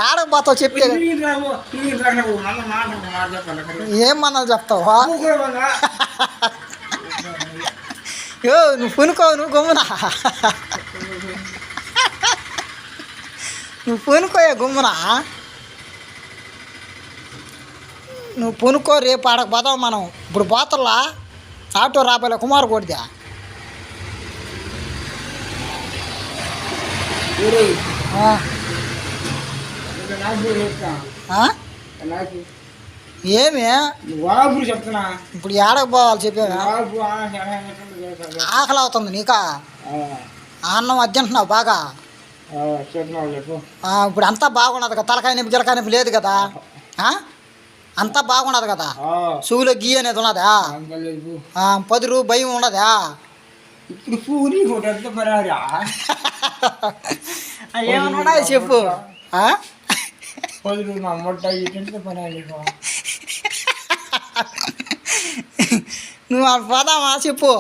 ఏడకు పోతావు చెప్తే ఏం మన్నాలు చెప్తావా యో నువ్వు పునుకోవు నువ్వు గుమ్మునా నువ్వు పునుకోయా గుమ్మునా నువ్వు పునుకో రేపు ఆడకు పోదాం మనం ఇప్పుడు పోతల్లా ఆటో రాబోయే కుమార్ కొడిదా ఏమి చెప్తున్నా ఇప్పుడు ఏడకు పోవాలి చెప్పాను ఆకలి అవుతుంది నీకా అన్నం అద్దంటున్నావు బాగా ఇప్పుడు అంతా బాగున్నది కదా తలకాయ నొప్పి గిలకాయ నొప్పి లేదు కదా అంతా బాగున్నది కదా చెవులో గీ అనేది ఉన్నదా 10 రూపాయలు భయం ఉన్నదా ఇప్పుడు పూరి ఏమన్నా చెప్పు నువ్వు పోదామా చెప్పు